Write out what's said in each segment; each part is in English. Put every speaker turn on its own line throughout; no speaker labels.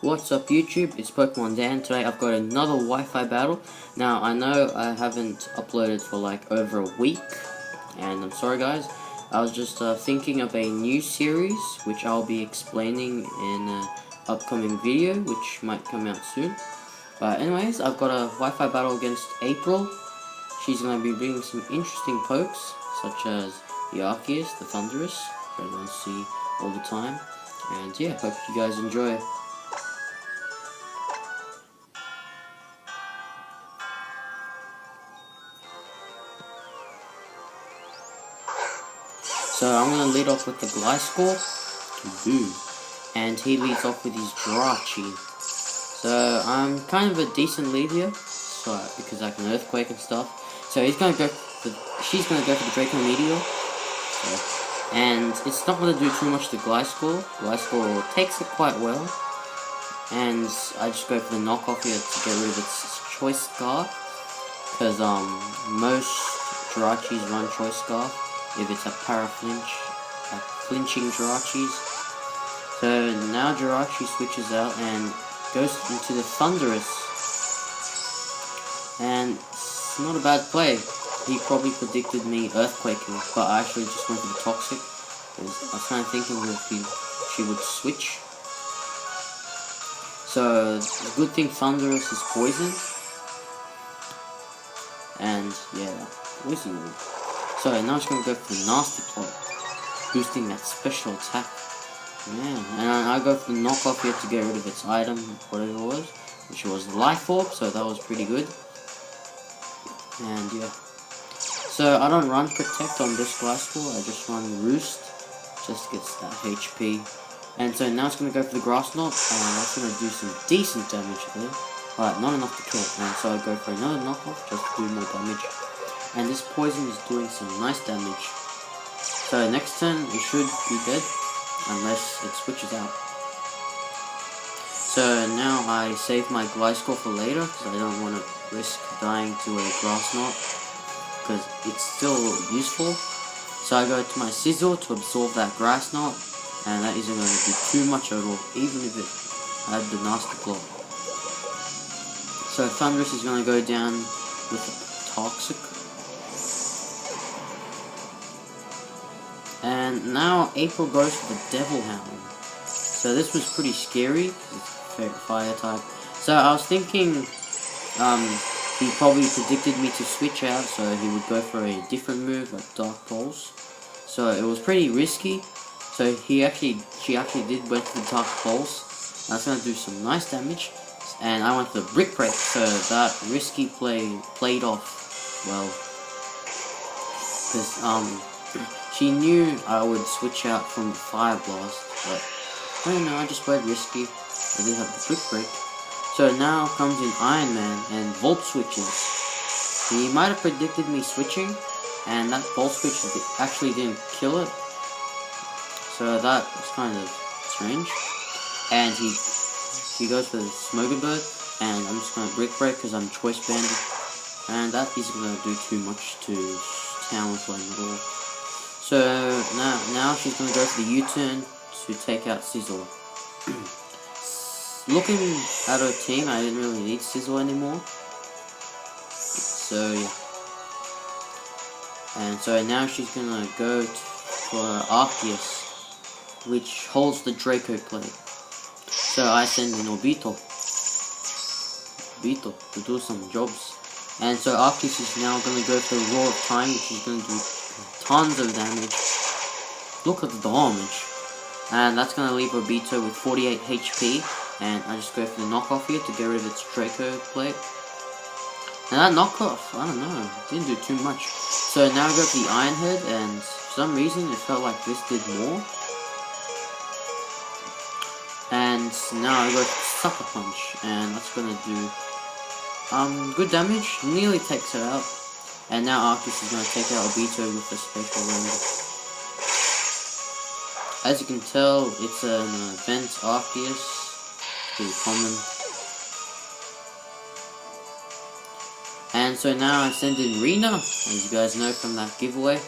What's up YouTube, it's Pokemon Dan. Today I've got another Wi-Fi battle. Now I know I haven't uploaded for like over a week, and I'm sorry guys. I was just thinking of a new series which I'll be explaining in an upcoming video which might come out soon. But anyways, I've got a Wi-Fi battle against April. She's going to be bringing some interesting pokes such as the Arceus, the Thunderous, which I don't see all the time. And yeah, hope you guys enjoy. So I'm going to lead off with the Gliscor, and he leads off with his Jirachi. So I'm kind of a decent lead here, so because I can Earthquake and stuff. So she's going to go for the Draco Meteor, and it's not going to do too much to Gliscor. Gliscor takes it quite well, and I just go for the knockoff here to get rid of its Choice Scarf, because most Jirachis run Choice Scarf if it's a flinching Jirachis. So now Jirachi switches out and goes into the Thunderous, and it's not a bad play. He probably predicted me Earthquaking, but I actually just went for the Toxic, because I was kind of thinking if she would switch. So the good thing Thunderous is poison, and yeah, poison. So now it's going to go for the Nasty Plot, boosting that special attack. Man, and I go for the knockoff here to get rid of its item, whatever it was, which was Lifeforce, so that was pretty good. And yeah. So I don't run Protect on this Gliscor, I just run Roost, just gets that HP. And so now it's going to go for the Grass Knot, and that's going to do some decent damage there. Alright, not enough to kill, and so I go for another knockoff just to do more damage. And this poison is doing some nice damage. So next turn it should be dead, unless it switches out. So now I save my Gliscor for later, because I don't want to risk dying to a Grass Knot, because it's still useful. So I go to my Sizzle to absorb that Grass Knot, and that isn't going to do too much at all, even if it had the Nasty Claw. So Thunderous is going to go down with the Toxic. And now April goes for the Devil Hound. So this was pretty scary, because it's a fire type. So I was thinking, he probably predicted me to switch out, so he would go for a different move, like Dark Pulse. So it was pretty risky. So she actually did went for the Dark Pulse. That's going to do some nice damage. And I went for the Brick Break, so that risky play played off well. Because, she knew I would switch out from the Fire Blast, but I don't know, I just played risky. I did have the Brick Break. So now comes in Iron Man and Volt switches. He might have predicted me switching, and that Volt switch actually didn't kill it. So that was kind of strange. And he goes for the Smoker Bird, and I'm just going to Brick Break because I'm Choice Banded. And that isn't going to do too much to Talonflame at all. So now she's going to go for the U-turn to take out Sizzle. Looking at her team, I didn't really need Sizzle anymore. So yeah. And so now she's going to go for Arceus, which holds the Draco play. So I send in Obito to do some jobs. And so Arceus is now going to go for the Roar of Time, which is going to do tons of damage. Look at the damage. And that's going to leave Obito with 48 HP. And I just go for the knockoff here to get rid of its Draco plate. And that knockoff, I don't know, didn't do too much. So now I go for the Iron Head, and for some reason it felt like this did more. And now I go for Sucker Punch, and that's going to do good damage, nearly takes her out. And now Arceus is going to take out Obito with a Spatial Ranger. As you can tell, it's an event Arceus. Pretty common. And so now I send in Reno, as you guys know from that giveaway.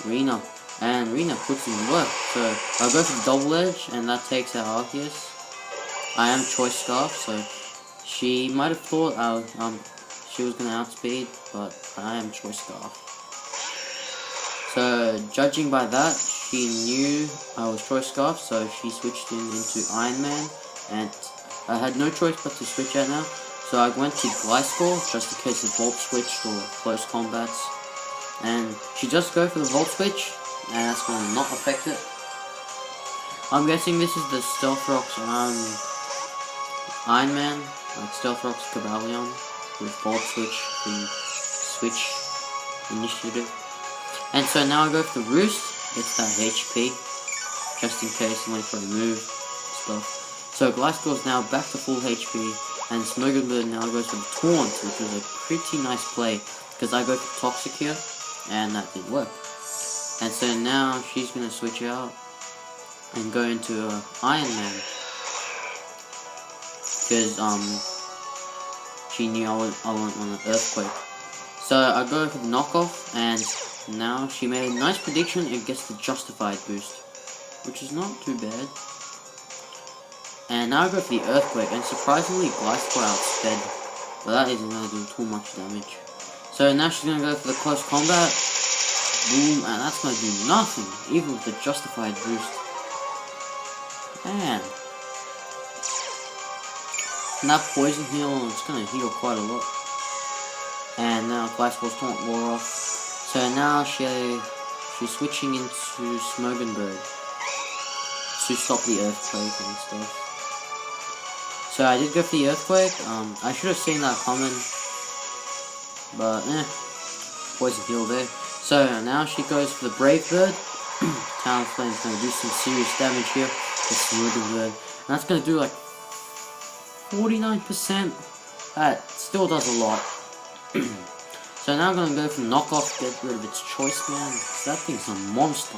Reno. And Reno puts in work. So I'll go for the Double Edge, and that takes out Arceus. I am Choice Scarf, so she might have thought she was gonna outspeed, but I am Choice Scarf. So judging by that, she knew I was Choice Scarf, so she switched into Iron Man, and I had no choice but to switch out now. So I went to Gliscor just in case the Volt switched or close combats, and she just go for the Volt switch, and that's gonna not affect it. I'm guessing this is the Stealth Rocks Iron Man, like Stealth Rocks Cavalion with Volt switch, the switch initiative. And so now I go for the Roost, gets that HP, just in case I'm waiting for a move stuff. So Gliscor's now back to full HP, and Smogonbird now goes for the Taunt, which was a pretty nice play, because I go for Toxic here, and that did work. And so now she's gonna switch out and go into Iron Man, because she knew I went on an Earthquake. So I go for the knockoff, and now she made a nice prediction and gets the Justified boost, which is not too bad. And now I go for the Earthquake, and surprisingly Gliscor outsped, but that isn't going to do too much damage. So now she's going to go for the Close Combat, boom, and that's going to do nothing, even with the Justified boost. Man. And that Poison Heal, it's going to heal quite a lot. And now Gliscor's Taunt wore off. So now she's switching into Smogonbird to stop the Earthquake and stuff. So I did go for the Earthquake. I should have seen that coming, but Poison Heal there. So now she goes for the Brave Bird. Talonflame's gonna do some serious damage here with Smogonbird, and that's gonna do like 49%. That still does a lot. So now I'm gonna go for knockoff, get rid of its Choice Man. That thing's a monster.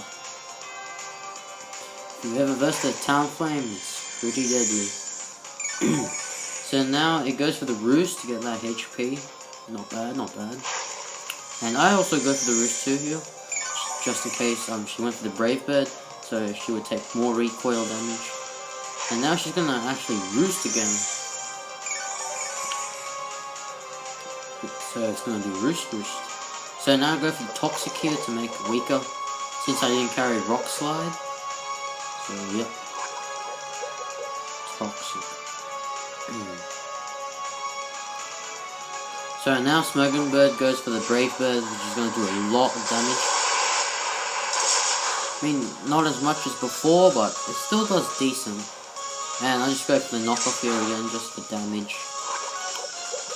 If you've ever versed a Talonflame, it's pretty deadly. So now it goes for the Roost to get that HP. Not bad, not bad. And I also go for the Roost too here, just in case she went for the Brave Bird, so she would take more recoil damage. And now she's gonna actually Roost again. So it's gonna do Roost. So now I go for the Toxic here to make it weaker, since I didn't carry Rock Slide. So yep. Toxic. So now Smogonbird goes for the Brave Bird, which is going to do a lot of damage. I mean, not as much as before, but it still does decent. And I just go for the knockoff here again, just for damage.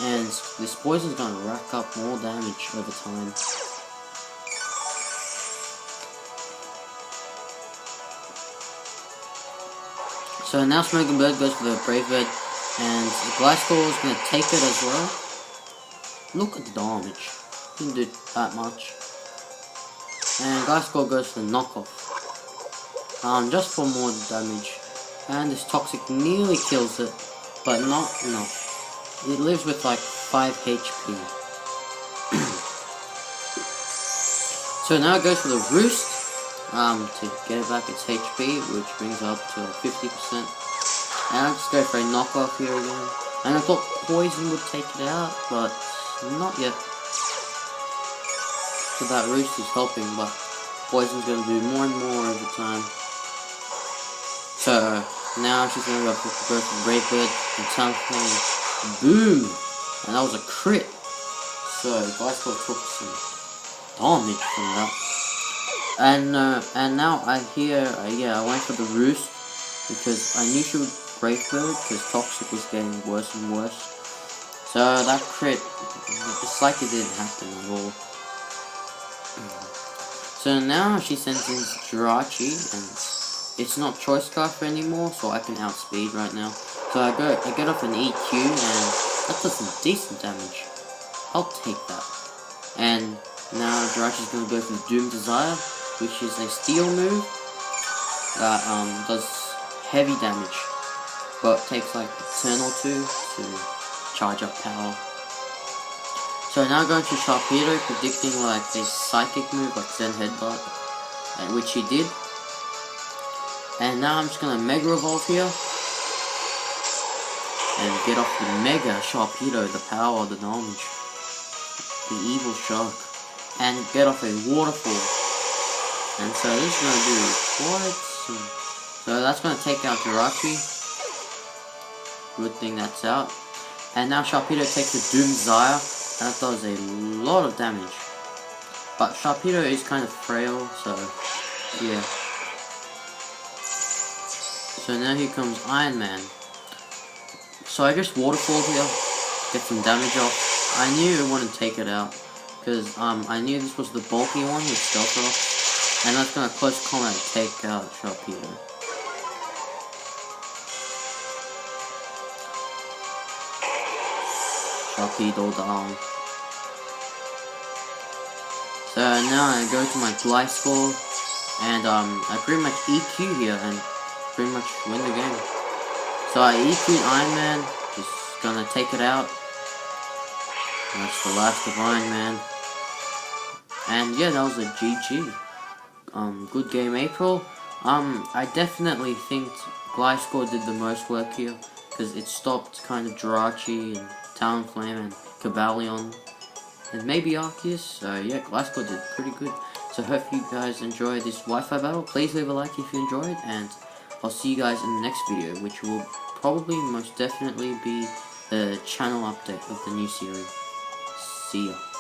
And this poison's going to rack up more damage over time. So now Smogonbird goes for the Brave Bird, and the Gliscor is going to take it as well. Look at the damage. Didn't do that much. And Gliscor goes for the knockoff. Just for more damage. And this Toxic nearly kills it, but not enough. It lives with like 5 HP. So now it goes for the Roost. To get it back its HP, which brings it up to 50%. And I'll just go for a knockoff here again. And I thought Poison would take it out, but not yet. So that Roost is helping, but Poison's going to do more and more over time. So now she's going to go for Brave Bird and Talonflame. Boom! And that was a crit. So Gliscor took some damage from that. And now I went for the Roost because I knew she would Brave Bird because Toxic was getting worse and worse. So that crit, it's like it didn't happen at all. So now she sends in Jirachi, and it's not Choice Scarf anymore, so I can outspeed right now. So I get off an EQ, and that does some decent damage. I'll take that. And now Jirachi's gonna go for the Doom Desire, which is a steel move that does heavy damage, but takes like a turn or two to charge up power. So now going to Sharpedo, predicting like a psychic move like Zen Headbutt, which he did. And now I'm just gonna Mega Evolve here. and get off the Mega Sharpedo, the power, the knowledge, the evil shark, and get off a waterfall. And so this is gonna do what? So that's gonna take out Jirachi. Good thing that's out. And now Sharpedo takes the Doom Zaya, and that does a lot of damage. But Sharpedo is kind of frail, so yeah. So now here comes Iron Man. So I just waterfalled here, get some damage off. I knew it wouldn't take it out, because I knew this was the bulky one with Stealth Rock, and that's gonna close combat take out Sharpedo. Sharpedo down. So now I go to my Lifeforce, and I pretty much EQ here and pretty much win the game. So I EQ'd Iron Man, just gonna take it out. That's the last of Iron Man. And yeah, that was a GG. Good game, April. I definitely think Gliscor did the most work here, because it stopped kind of Jirachi and Talonflame and Cobalion, and maybe Arceus. So yeah, Gliscor did pretty good. So hope you guys enjoyed this Wi-Fi battle. Please leave a like if you enjoyed, and I'll see you guys in the next video, which will probably most definitely be the channel update of the new series. See ya.